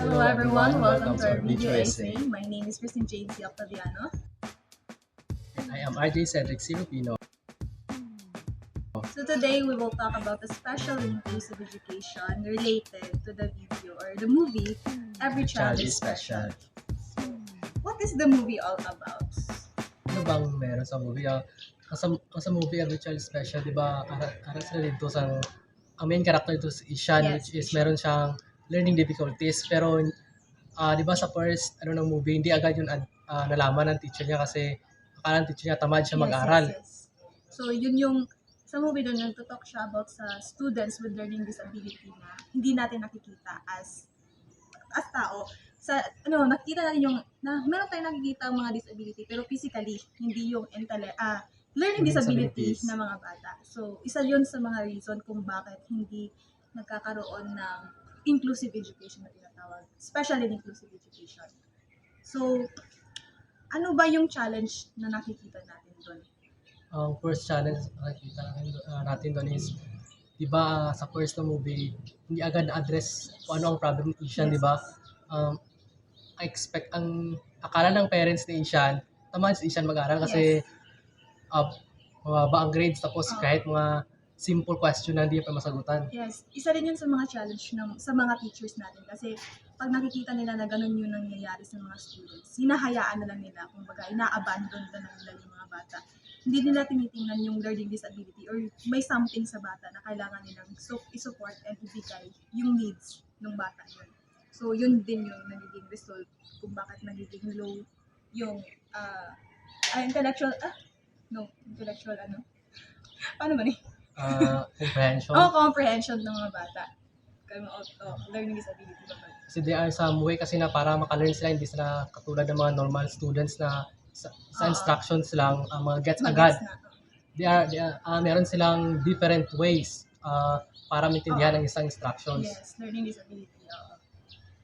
Hello everyone, welcome to our video essay. My name is Christine Jane C. Octaviano. I am RJ Cedric C. Rupino. So today we will talk about the special and inclusive education related to the video or the movie Every Child is Special. So, what is the movie all about? Ano bang meron sa movie? Sa movie Every Child is Special, di ba? Ara sila dito sa ang main character dito si Ishan, Yes, which is Ishan. meron siyang learning difficulties. Pero di ba sa first ng movie, hindi agad yun nalaman ng teacher niya kasi akala ng teacher niya tamad siya mag-aral. Yes. So yun yung sa movie doon nagtutalk siya about sa students with learning disability na hindi natin nakikita as tao. Sa nakikita natin yung meron tayong nakikita ang mga disability pero physically hindi yung learning disability Disabilities. na mga bata. So isa yun sa mga reason kung bakit hindi nagkakaroon ng inclusive education na tinatawag, especially in inclusive education. So ano ba yung challenge na nakikita natin doon? Ang first challenge na nakita natin doon is, di ba sa first na movie, hindi agad na-address kung ano ang problem ni Ishan, Yes. di ba? Akala ng parents ni Ishan, tamad si Ishan mag-aral kasi mababa ang grades tapos kahit mga simple question na hindi pa masagutan. Yes, isa rin yun sa mga challenge sa mga teachers natin kasi pag nakikita nila na ganun yung nangyayari sa mga students, hinahayaan na lang nila, kumbaga ina-abandon na lang nila yung mga bata. Hindi nila tinitingnan yung learning disability or may something sa bata na kailangan nilang i-support and ibigay yung needs ng bata yun. So yun din yung nagiging result kung bakit nagiging low yung intellectual paano ba ni? Comprehension. Comprehension ng mga bata. Learning disability ba? Kasi they are some way kasi na para makalearn sila, hindi sila katulad ng mga normal students na sa instructions lang mga gets agad. Meron silang different ways para maintindihan ang isang instructions. Yes, learning disability.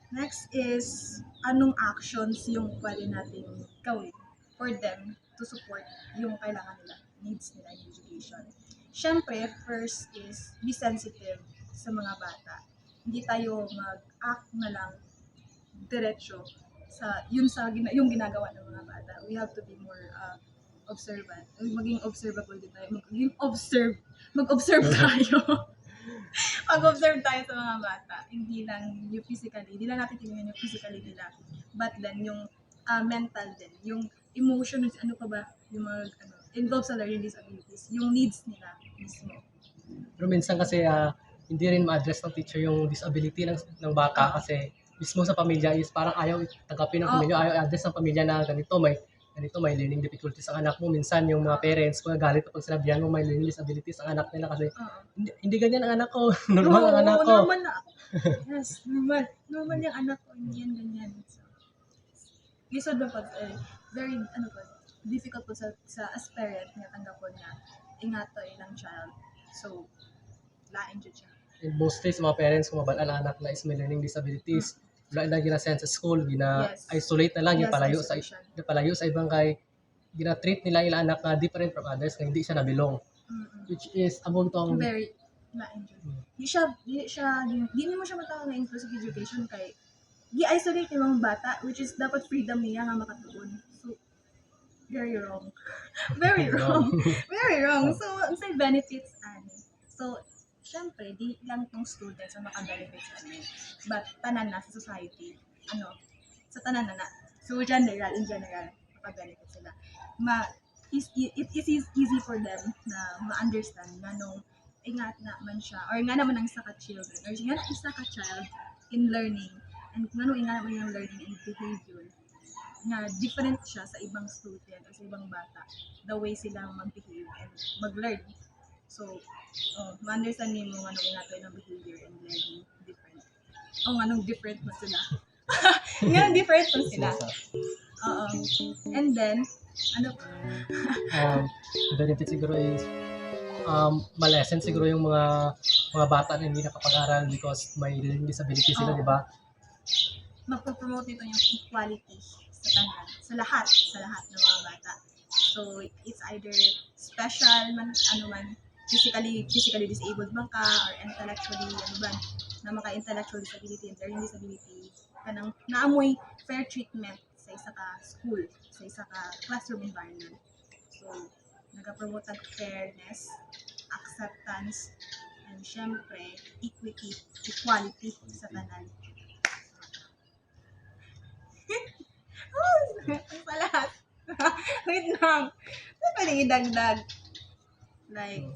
Next is, anong actions yung pwede natin gawin for them to support yung kailangan nila, needs nila in education. Syempre, first is be sensitive sa mga bata. Hindi tayo mag-act na lang diretso yung ginagawa ng mga bata. We have to be more observant. Maging observable din tayo. Mag-observe tayo. Mag-observe tayo sa mga bata. Hindi lang yung physically. Hindi lang natin tingnan yung physically nila. But then, yung mental din. Yung emotion, ano pa ba? Yung mga, involved sa learning disabilities. Yung needs nila mismo. Pero minsan kasi hindi rin ma-address ng teacher yung disability ng bata kasi mismo sa pamilya is parang ayaw tanggapin ng pamilya, ayaw i-address ng pamilya na ganito may learning difficulties ang anak mo. Minsan yung mga parents galit kapag sinabihan mo may learning disabilities ang anak nila kasi hindi ganyan ang anak ko. Normal ang anak ko. Normal na ako. Yes, normal. Normal yung anak ko. Hindi yan ganyan. So, lisod na very, difficult po sa as parent nga tanggapon na ingato ilang child. So, lain dyan siya. And mostly sa mga parents kung mabal ang anak na is may learning disabilities, wala na ginasend sa school, isolate na lang, Yes, isolation. Palayo sa ibang gina-treat nila ilang anak na different from others na hindi siya nabilong. Which is among tong very lain dyan. Di mo siya matawag na inclusive education kay i-isolate yung mga bata, which is dapat freedom niya nga makatuon. So, very wrong. Very wrong. Very wrong. So, ang say benefits, So, syempre, di lang tong students ang maka-benefits but tanan na sa society. Sa tanan na. So, in general, maka-benefit sila. It is easy for them na ma-understand na nung ingat na man siya, or nga naman ang isa ka-children, or nga na isa ka-child in learning, and nga nung ingat naman yung learning and behavior, na different siya sa ibang student o sa ibang bata, the way sila mag-behave and mag-learn. So, ma-understand mo nga nung ingat ng behavior and learning different. Nga nung different mo sila. Nga nung different mo sila. And then, benefit siguro is malesen siguro yung mga bata na hindi nakapag-aral because may learning disability sila, di ba? Magpo-promote nito yung equality sa tanan, sa lahat ng mga bata. So, it's either special man, physically disabled man ka or intellectually na maka-intellectual disability and learning disability kanang naamoy fair treatment sa isa ka school, sa isa ka classroom environment. So, nagapromote ang fairness, acceptance, and syempre, equity, equality sa tanan. Sa lahat. Wait lang. Ano pa idagdag? Like,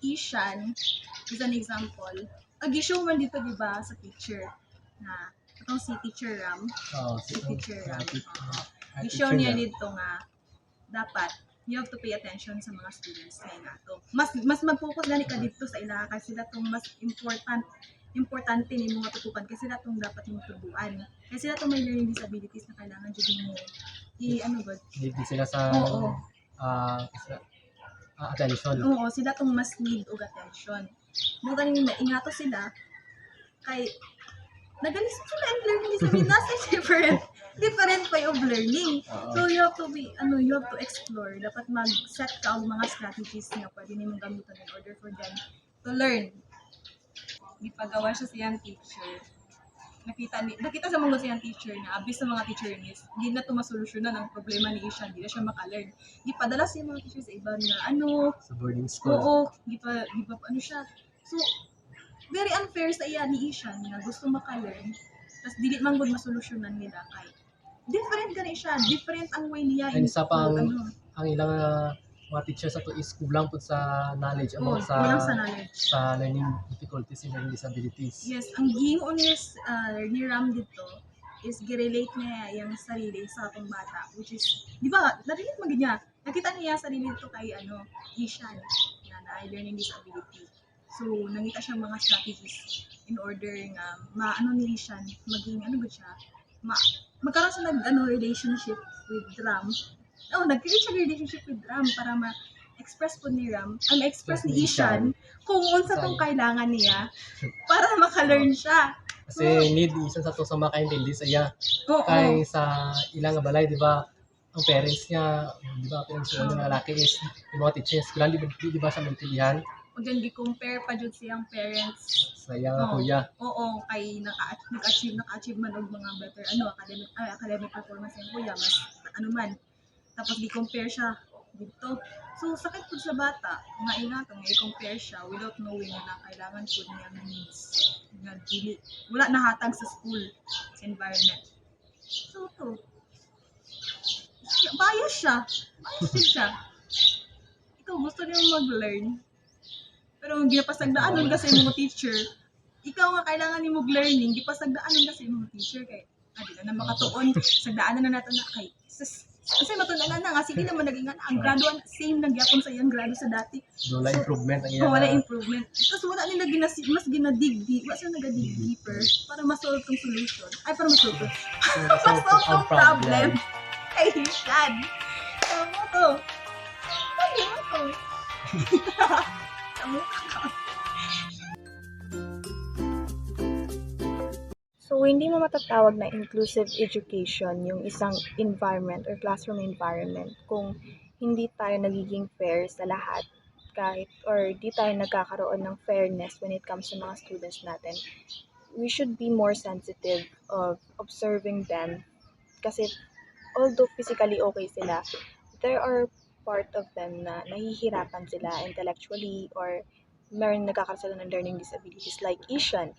Ishan is an example. Ag-show man dito, di ba, sa picture na itong si Teacher Ram. Si Teacher Ram. I-show niya dito nga dapat you have to pay attention sa mga students na inato. Mas mag-focus gani ka dito sa ila kasi datong mas importante ni mga tutukan kasi datong dapat mo tubuan. Kasi datong may learning disabilities na kailangan jud mo Need sila sa Oo. attention. Oo, sila tong mas need og attention. Mo ganin na ingato sila kay nagalis sila ang learning disability nasa different way of learning. So you have to explore. Dapat mag-set ka og mga strategies na pwede nimong gamiton in order for them to learn. Gipagawa siya siyang teacher. Nakita sa mga siyang teacher na abis sa mga teacher is hindi na tumasolusyonan ang problema ni Ishan, hindi na siya makalearn. Gipadala siya mga teacher sa iba na Sa boarding school. Oo, gipa siya. So, very unfair sa iya ni Ishan na gusto makalearn. Tapos dili man gud masolusyonan nila kay different gani siya, different ang way niya. And isa pang ang ilang mga teachers sa to is kulang po sa knowledge about kulang sa knowledge. sa learning difficulties and learning disabilities. Yes, ang giingon ni Ram dito is girelate niya yung sarili sa atong bata, which is, di ba, narinig mo niya, nakita niya sarili dito kay Ishan na learning disability. So, nangita siya mga strategies in order nga ni Ishan, maging siya, magkaroon siya relationship with Ram. Nag-create siya relationship with Ram para ma-express po ni Ram, ma-express ni Ishan kung unsa tong kailangan niya para maka-learn siya. Kasi need Ishan sa to sa makaintindi sa iya. Kay sa ilang balay, di ba, ang parents niya, di ba, parents ng lalaki is, yung mga teachers, kailan di ba siya maintindihan? O dyan, gi-compare pa dyan siyang parents. Sa iyang kuya. Oo, kay naka-achieve man og mga better academic performance yung kuya, mas man. Tapos gi-compare siya dito. So, sakit po sa bata, nga ingatan, i-compare siya without knowing na kailangan po niya needs. Wala nahatag sa school, sa environment. So, bias siya. Ikaw, gusto niyo mag-learn. Pero ginapasagdaanon kasi yung mga teacher, ikaw nga kailangan ni mag-learning, gipasagdaanon kasi yung mga teacher kay di na makatuon, sagdaanan na nato na kay kasi matunan na nga, sige naman naging ang graduan, same nagyapon sa iyang grado sa dati. Wala improvement ang iyang. Wala improvement. Tapos wala nila mas ginadig deeper para ma-solve tong solution. Ay, para ma-solve tong problem. Ay, Ishan. Tama to. So, hindi mo matatawag na inclusive education yung isang environment or classroom environment kung hindi tayo nagiging fair sa lahat kahit or di tayo nagkakaroon ng fairness when it comes to mga students natin. We should be more sensitive of observing them kasi although physically okay sila, there are part of them na nahihirapan sila intellectually or meron nagkakaroon sila ng learning disabilities like Ishan.